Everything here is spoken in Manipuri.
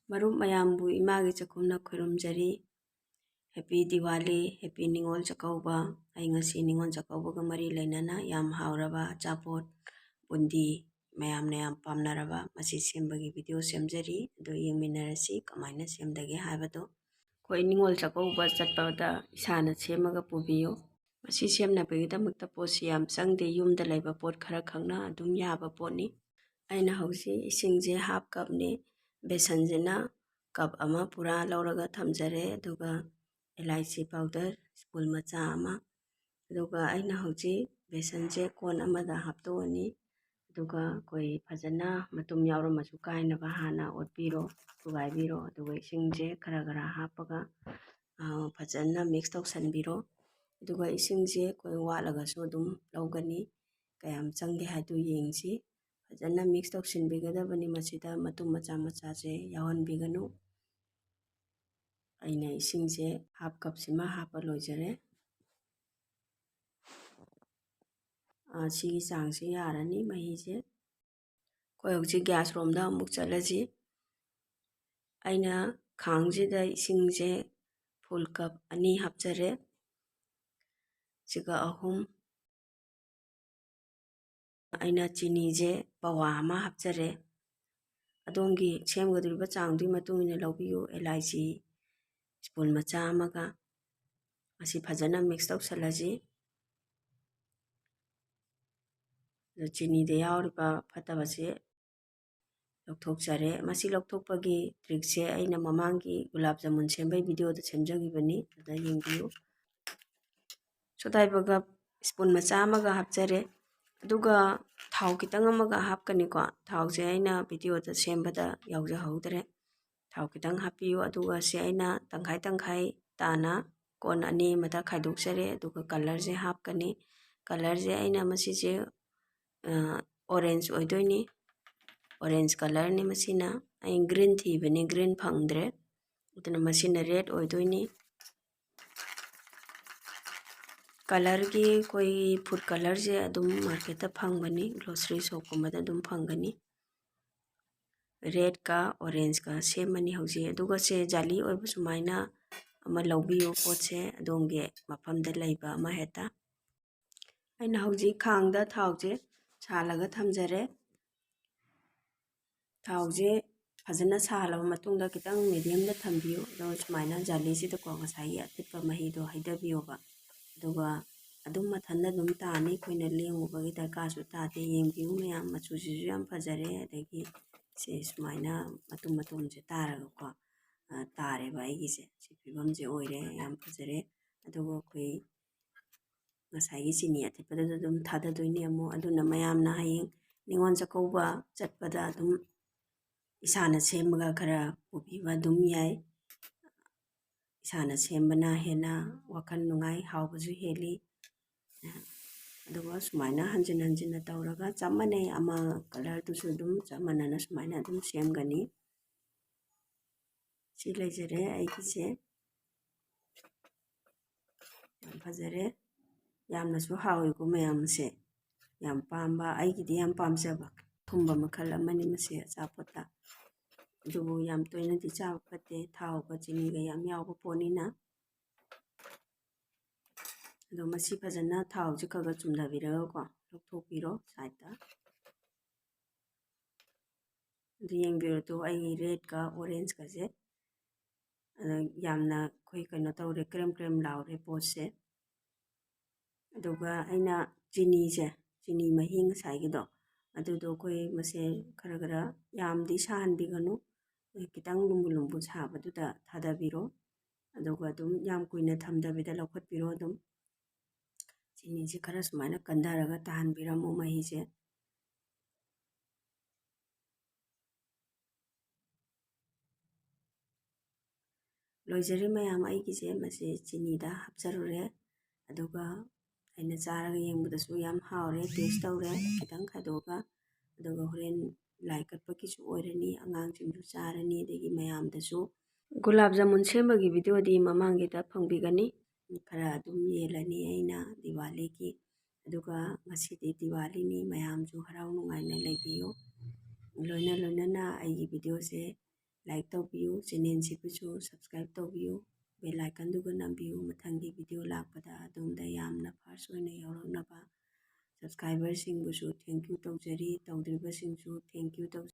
ꯃꯔꯨꯞ ꯃꯌꯥꯝꯕꯨ ꯏꯃꯥꯒꯤ ꯆꯥꯛꯈꯨꯝꯅ ꯈꯨꯔꯨꯝꯖꯔꯤ꯫ Happy Diwali, happy Ningol Chakkouba. ꯑꯩ ꯉꯁꯤ ꯅꯤꯉꯣꯜ ꯆꯥꯛꯀꯧꯕꯒ ꯃꯔꯤ ꯂꯩꯅꯅ ꯌꯥꯝ ꯍꯥꯎꯔꯕ ꯑꯆꯥꯄꯣꯠ ꯕꯨꯟꯗꯤ ꯃꯌꯥꯝꯅ ꯌꯥꯝ ꯄꯥꯝꯅꯔꯕ ꯃꯁꯤ ꯁꯦꯝꯕꯒꯤ ꯚꯤꯗꯤꯑꯣ ꯁꯦꯝꯖꯔꯤ꯫ ꯑꯗꯨ ꯌꯦꯡꯃꯤꯟꯅꯔꯁꯤ ꯀꯃꯥꯏꯅ ꯁꯦꯝꯗꯒꯦ ꯍꯥꯏꯕꯗꯣ꯫ ꯑꯩꯈꯣꯏ ꯅꯤꯉꯣꯜ ꯆꯥꯛꯀꯧꯕ ꯆꯠꯄꯗ ꯏꯁꯥꯅ ꯁꯦꯝꯃꯒ ꯄꯨꯕꯤꯌꯨ꯫ ꯃꯁꯤ ꯁꯦꯝꯅꯕꯒꯤꯗꯃꯛꯇ ꯄꯣꯠꯁꯤ ꯌꯥꯝ ꯆꯪꯗꯦ, ꯌꯨꯝꯗ ꯂꯩꯕ ꯄꯣꯠ ꯈꯔ ꯈꯛꯅ ꯑꯗꯨꯝ ꯌꯥꯕ ꯄꯣꯠꯅꯤ꯫ ꯑꯩꯅ ꯍꯧꯖꯤꯛ ꯏꯁꯤꯡꯁꯦ ꯍꯥꯞ ꯀꯞꯅꯤ, ꯕꯦꯁꯟꯁꯤꯅ ꯀꯞ ꯑꯃ ꯄꯨꯔꯥ ꯂꯧꯔꯒ ꯊꯝꯖꯔꯦ, ꯑꯗꯨꯒ ꯏꯂꯥꯏꯆꯤ ꯄꯥꯎꯗꯔ ꯁ꯭ꯄꯨꯟ ꯃꯆꯥ ꯑꯃ, ꯑꯗꯨꯒ ꯑꯩꯅ ꯍꯧꯖꯤꯛ ꯕꯦꯁꯟꯁꯦ ꯀꯣꯟ ꯑꯃꯗ ꯍꯥꯞꯇꯣꯛꯑꯅꯤ꯫ ꯑꯗꯨꯒ ꯑꯩꯈꯣꯏ ꯐꯖꯅ ꯃꯇꯨꯝ ꯌꯥꯎꯔꯝꯃꯁꯨ ꯀꯥꯏꯅꯕ ꯍꯥꯟꯅ ꯑꯣꯠꯄꯤꯔꯣ, ꯊꯨꯒꯥꯏꯕꯤꯔꯣ, ꯑꯗꯨꯒ ꯏꯁꯤꯡꯁꯦ ꯈꯔ ꯈꯔ ꯍꯥꯞꯄꯒ ꯐꯖꯅ ꯃꯤꯛꯁ ꯇꯧꯁꯟꯕꯤꯔꯣ꯫ ꯑꯗꯨꯒ ꯏꯁꯤꯡꯁꯦ ꯑꯩꯈꯣꯏ ꯋꯥꯠꯂꯒꯁꯨ ꯑꯗꯨꯝ ꯂꯧꯒꯅꯤ, ꯀꯌꯥꯝ ꯆꯪꯒꯦ ꯍꯥꯏꯗꯨ ꯌꯦꯡꯁꯤ꯫ ꯐꯖꯅ ꯃꯤꯛꯁ ꯇꯧꯁꯤꯟꯕꯤꯒꯗꯕꯅꯤ, ꯃꯁꯤꯗ ꯃꯇꯨꯝ ꯃꯆꯥ ꯃꯆꯥꯁꯦ ꯌꯥꯎꯍꯟꯕꯤꯒꯅꯨ꯫ ꯑꯩꯅ ꯏꯁꯤꯡꯁꯦ ꯍꯥꯞ ꯀꯞꯁꯤꯃ ꯍꯥꯞꯄ ꯂꯣꯏꯖꯔꯦ꯫ ꯁꯤꯒꯤ ꯆꯥꯡꯁꯦ ꯌꯥꯔꯅꯤ ꯃꯍꯤꯁꯦ꯫ ꯑꯩꯈꯣꯏ ꯍꯧꯖꯤꯛ ꯒ꯭ꯌꯥꯁ ꯔꯣꯝꯗ ꯑꯃꯨꯛ ꯆꯠꯂꯁꯤ꯫ ꯑꯩꯅ ꯈꯥꯡꯁꯤꯗ ꯏꯁꯤꯡꯁꯦ ꯐꯨꯜ ꯀꯞ 2 ꯍꯥꯞꯆꯔꯦ, ꯁꯤꯒ 3 ꯑꯩꯅ ꯆꯤꯅꯤꯁꯦ ꯄꯋꯥ ꯑꯃ ꯍꯥꯞꯆꯔꯦ꯫ ꯑꯗꯣꯝꯒꯤ ꯁꯦꯝꯒꯗꯧꯔꯤꯕ ꯆꯥꯡꯗꯨꯒꯤ ꯃꯇꯨꯡ ꯏꯟꯅ ꯂꯧꯕꯤꯌꯨ꯫ ꯏꯂꯥꯏꯆꯤ ꯁ꯭ꯄꯨꯟ ꯃꯆꯥ ꯑꯃꯒ ꯃꯁꯤ ꯐꯖꯅ ꯃꯤꯛꯁ ꯇꯧꯁꯜꯂꯁꯤ꯫ ꯆꯤꯅꯤꯗ ꯌꯥꯎꯔꯤꯕ ꯐꯠꯇꯕꯁꯦ ꯂꯧꯊꯣꯛꯆꯔꯦ꯫ ꯃꯁꯤ ꯂꯧꯊꯣꯛꯄꯒꯤ ꯇ꯭ꯔꯤꯛꯁꯦ ꯑꯩꯅ ꯃꯃꯥꯡꯒꯤ ꯒꯨꯂꯥꯞ ꯖꯥꯃꯨꯟ ꯁꯦꯝꯕꯒꯤ ꯚꯤꯗꯤꯑꯣꯗ ꯁꯦꯝꯖꯈꯤꯕꯅꯤ, ꯑꯗꯨꯗ ꯌꯦꯡꯕꯤꯌꯨ꯫ ꯁꯣꯗꯥꯏꯕꯒꯞ ꯁ꯭ꯄꯨꯟ ꯃꯆꯥ ꯑꯃꯒ ꯍꯥꯞꯆꯔꯦ, ꯑꯗꯨꯒ ꯊꯥꯎ ꯈꯤꯇꯪ ꯑꯃꯒ ꯍꯥꯞꯀꯅꯤꯀꯣ꯫ ꯊꯥꯎꯁꯦ ꯑꯩꯅ ꯚꯤꯗꯤꯑꯣꯗ ꯁꯦꯝꯕꯗ ꯌꯥꯎꯖꯍꯧꯗ꯭ꯔꯦ꯫ ꯊꯥꯎ ꯈꯤꯇꯪ ꯍꯥꯞꯄꯤꯌꯨ, ꯑꯗꯨꯒ ꯁꯤ ꯑꯩꯅ ꯇꯪꯈꯥꯏ ꯇꯪꯈꯥꯏ ꯇꯥꯅ ꯀꯣꯟ 2 ꯑꯃꯗ ꯈꯥꯏꯗꯣꯛꯆꯔꯦ꯫ ꯑꯗꯨꯒ ꯀꯂꯔꯁꯦ ꯍꯥꯞꯀꯅꯤ꯫ ꯀꯂꯔꯁꯦ ꯑꯩꯅ ꯃꯁꯤꯁꯦ ꯑꯣꯔꯦꯟꯖ ꯑꯣꯏꯗꯣꯏꯅꯤ, ꯑꯣꯔꯦꯟꯖ ꯀꯂꯔꯅꯤ ꯃꯁꯤꯅ꯫ ꯑꯩ ꯒ꯭ꯔꯤꯟ ꯊꯤꯕꯅꯤ, ꯒ꯭ꯔꯤꯟ ꯐꯪꯗ꯭ꯔꯦ, ꯑꯗꯨꯅ ꯃꯁꯤꯅ ꯔꯦꯗ ꯑꯣꯏꯗꯣꯏꯅꯤ꯫ ꯀꯂꯔꯒꯤ ꯑꯩꯈꯣꯏꯒꯤ ꯐꯨꯗ ꯀꯂꯔꯁꯦ ꯑꯗꯨꯝ ꯃꯥꯔꯀꯦꯠꯇ ꯐꯪꯕꯅꯤ, ꯒ꯭ꯔꯣꯁꯔꯤ ꯁꯣꯞꯀꯨꯝꯕꯗ ꯑꯗꯨꯝ ꯐꯪꯒꯅꯤ꯫ ꯔꯦꯗꯀ ꯑꯣꯔꯦꯟꯖꯀ ꯁꯦꯝꯃꯅꯤ ꯍꯧꯖꯤꯛ꯫ ꯑꯗꯨꯒ ꯁꯦ ꯖꯥꯂꯤ ꯑꯣꯏꯕ ꯁꯨꯃꯥꯏꯅ ꯑꯃ ꯂꯧꯕꯤꯌꯨ, ꯄꯣꯠꯁꯦ ꯑꯗꯣꯝꯒꯤ ꯃꯐꯝꯗ ꯂꯩꯕ ꯑꯃ ꯍꯦꯛꯇ꯫ ꯑꯩꯅ ꯍꯧꯖꯤꯛ ꯈꯥꯡꯗ ꯊꯥꯎꯁꯦ ꯁꯥꯍꯜꯂꯒ ꯊꯝꯖꯔꯦ꯫ ꯊꯥꯎꯁꯦ ꯐꯖꯅ ꯁꯥꯍꯜꯂꯕ ꯃꯇꯨꯡꯗ ꯈꯤꯇꯪ ꯃꯤꯗꯤꯌꯝꯗ ꯊꯝꯕꯤꯌꯨ, ꯑꯗꯨꯒ ꯁꯨꯃꯥꯏꯅ ꯖꯥꯂꯤꯁꯤꯗꯀꯣ ꯉꯁꯥꯏꯒꯤ ꯑꯊꯤꯠꯄ ꯃꯍꯤꯗꯣ ꯍꯩꯙꯕꯤꯌꯣꯕ, ꯑꯗꯨꯒ ꯑꯗꯨꯝ ꯃꯊꯟꯇ ꯑꯗꯨꯝ ꯇꯥꯅꯤ, ꯑꯩꯈꯣꯏꯅ ꯂꯦꯡꯉꯨꯕꯒꯤ ꯗꯔꯀꯥꯔꯁꯨ ꯇꯥꯗꯦ꯫ ꯌꯦꯡꯕꯤꯌꯨ ꯃꯌꯥꯝ, ꯃꯆꯨꯁꯤꯁꯨ ꯌꯥꯝ ꯐꯖꯔꯦ, ꯑꯗꯒꯤ ꯁꯦ ꯁꯨꯃꯥꯏꯅ ꯃꯇꯨꯝ ꯃꯇꯨꯝꯁꯦ ꯇꯥꯔꯒꯀꯣ ꯇꯥꯔꯦꯕ ꯑꯩꯒꯤꯁꯦ꯫ ꯁꯤ ꯐꯤꯕꯝꯁꯦ ꯑꯣꯏꯔꯦ, ꯌꯥꯝ ꯐꯖꯔꯦ꯫ ꯑꯗꯨꯒ ꯑꯩꯈꯣই ꯉꯁꯥꯏꯒꯤ ꯆꯤꯅꯤ ꯑꯊꯤꯠꯄꯗꯨꯗ ꯑꯗꯨꯝ ꯊꯥꯗꯗꯣꯏꯅꯤ ꯑꯃꯨꯛ꯫ ꯑꯗꯨꯅ ꯃꯌꯥꯝꯅ ꯍꯌꯦꯡ ꯅꯤꯉꯣꯜ ꯆꯥꯛꯀꯧꯕ ꯆꯠꯄꯗ ꯑꯗꯨꯝ ꯏꯁꯥꯅ ꯁꯦꯝꯃꯒ ꯈꯔ ꯄꯨꯕꯤꯕ ꯑꯗꯨꯝ ꯌꯥꯏ꯫ ꯏꯁꯥꯅ ꯁꯦꯝꯕꯅ ꯍꯦꯟꯅ ꯋꯥꯈꯜ ꯅꯨꯡꯉꯥꯏ, ꯍꯥꯎꯕꯁꯨ ꯍꯦꯜꯂꯤ꯫ ꯑꯗꯨꯒ ꯁꯨꯃꯥꯏꯅ ꯍꯟꯖꯤꯟ ꯍꯟꯖꯤꯟꯅ ꯇꯧꯔꯒ ꯆꯞ ꯃꯥꯟꯅꯩ, ꯑꯃ ꯀꯂꯔꯗꯨꯁꯨ ꯑꯗꯨꯝ ꯆꯞ ꯃꯥꯟꯅꯅ ꯁꯨꯃꯥꯏꯅ ꯑꯗꯨꯝ ꯁꯦꯝꯒꯅꯤ꯫ ꯁꯤ ꯂꯩꯖꯔꯦ ꯑꯩꯒꯤꯁꯦ, ꯌꯥꯝ ꯐꯖꯔꯦ, ꯌꯥꯝꯅꯁꯨ ꯍꯥꯎꯋꯤꯀꯣ ꯃꯌꯥꯝꯁꯦ ꯌꯥꯝ ꯄꯥꯝꯕ, ꯑꯩꯒꯤꯗꯤ ꯌꯥꯝ ꯄꯥꯝꯖꯕ ꯊꯨꯝꯕ ꯃꯈꯜ ꯑꯃꯅꯤ ꯃꯁꯤ ꯑꯆꯥꯄꯣꯠꯇ꯫ ꯑꯗꯨꯕꯨ ꯌꯥꯝ ꯇꯣꯏꯅꯗꯤ ꯆꯥꯕ ꯐꯠꯇꯦ, ꯊꯥꯎꯒ ꯆꯤꯅꯤꯒ ꯌꯥꯝ ꯌꯥꯎꯕ ꯄꯣꯠꯅꯤꯅ꯫ ꯑꯗꯣ ꯃꯁꯤ ꯐꯖꯅ ꯊꯥꯎꯁꯦ ꯈꯔ ꯈꯔ ꯆꯨꯝꯊꯕꯤꯔꯒꯀꯣ ꯂꯧꯊꯣꯛꯄꯤꯔꯣ ꯁꯥꯏꯗꯇ꯫ ꯑꯗꯨ ꯌꯦꯡꯕꯤꯔꯣ ꯑꯩꯒꯤ ꯔꯦꯗꯀ ꯑꯣꯔꯦꯟꯖꯀꯁꯦ ꯌꯥꯝꯅ ꯑꯩꯈꯣꯏ ꯀꯩꯅꯣ ꯇꯧꯔꯦ, ꯀ꯭ꯔꯦꯝ ꯀ꯭ꯔꯦꯝ ꯂꯥꯎꯔꯦ ꯄꯣꯠꯁꯦ꯫ ꯑꯗꯨꯒ ꯑꯩꯅ ꯆꯤꯅꯤ ꯃꯍꯤ ꯉꯁꯥꯏꯒꯤꯗꯣ ꯑꯗꯨꯗꯣ ꯑꯩꯈꯣꯏ ꯃꯁꯦ ꯈꯔ ꯈꯔ ꯌꯥꯝꯗꯤ ꯁꯥꯍꯟꯕꯤꯒꯅꯨ, ꯈꯤꯇꯪ ꯂꯨꯝꯕꯨ ꯂꯨꯝꯕꯨ ꯁꯥꯕꯗꯨꯗ ꯊꯥꯗꯕꯤꯔꯣ, ꯑꯗꯨꯒ ꯑꯗꯨꯝ ꯌꯥꯝ ꯀꯨꯏꯅ ꯊꯝꯗꯕꯤꯗ ꯂꯧꯈꯠꯄꯤꯔꯣ꯫ ꯑꯗꯨꯝ ꯆꯤꯅꯤꯁꯦ ꯈꯔ ꯁꯨꯃꯥꯏꯅ ꯀꯟꯊꯔꯒ ꯇꯥꯍꯟꯕꯤꯔꯝꯃꯣ ꯃꯍꯤꯁꯦ꯫ ꯂꯣꯏꯖꯔꯦ ꯃꯌꯥꯝ ꯑꯩꯒꯤꯁꯦ, ꯃꯁꯤ ꯆꯤꯅꯤꯗ ꯍꯥꯞꯆꯔꯨꯔꯦ, ꯑꯗꯨꯒ ꯑꯩꯅ ꯆꯥꯔꯒ ꯌꯦꯡꯕꯗꯁꯨ ꯌꯥꯝ ꯍꯥꯎꯔꯦ, ꯇꯦꯁ ꯇꯧꯔꯦ ꯈꯤꯇꯪ ꯈꯥꯏꯗꯣꯛꯑꯒ, ꯑꯗꯨꯒ ꯍꯣꯔꯦꯟ ꯂꯥꯏ ꯀꯠꯄꯒꯤꯁꯨ ꯑꯣꯏꯔꯅꯤ, ꯑꯉꯥꯡꯁꯤꯡꯁꯨ ꯆꯥꯔꯅꯤ, ꯑꯗꯒꯤ ꯃꯌꯥꯝꯗꯁꯨ꯫ ꯒꯨꯂꯥꯞ ꯖꯥꯃꯨꯟ ꯁꯦꯝꯕꯒꯤ ꯚꯤꯗꯤꯑꯣꯗꯤ ꯃꯃꯥꯡꯒꯤꯗ ꯐꯪꯕꯤꯒꯅꯤ, ꯈꯔ ꯑꯗꯨꯝ ꯌꯦꯜꯂꯅꯤ ꯑꯩꯅ ꯗꯤꯋꯥꯂꯤꯒꯤ꯫ ꯑꯗꯨꯒ ꯉꯁꯤꯗꯤ ꯗꯤꯋꯥꯂꯤꯅꯤ, ꯃꯌꯥꯝꯁꯨ ꯍꯔꯥꯎ ꯅꯨꯡꯉꯥꯏꯅ ꯂꯩꯕꯤꯌꯨ꯫ ꯂꯣꯏꯅ ꯂꯣꯏꯅꯅ ꯑꯩꯒꯤ ꯚꯤꯗꯤꯑꯣꯁꯦ ꯂꯥꯏꯛ ꯇꯧꯕꯤꯌꯨ, ꯆꯦꯅꯦꯜꯁꯤꯕꯨꯁꯨ ꯁꯕꯁꯀ꯭ꯔꯥꯏꯕ ꯇꯧꯕꯤꯌꯨ, ꯕꯦꯜ ꯑꯥꯏꯀꯟꯗꯨꯒ ꯅꯝꯕꯤꯌꯨ, ꯃꯊꯪꯒꯤ ꯚꯤꯗꯤꯑꯣ ꯂꯥꯛꯄꯗ ꯑꯗꯣꯝꯗ ꯌꯥꯝꯅ ꯐꯥꯔꯁ ꯑꯣꯏꯅ ꯌꯥꯎꯔꯛꯅꯕ꯫ ꯁꯕꯁꯀ꯭ꯔꯥꯏꯕꯔꯁꯤꯡꯕꯨꯁꯨ ꯊꯦꯡꯛ ꯌꯨ ꯇꯧꯖꯔꯤ, ꯇꯧꯗ꯭ꯔꯤꯕꯁꯤꯡꯁꯨ ꯊꯦꯡꯛ ꯌꯨ ꯇꯧꯖꯔꯤ꯫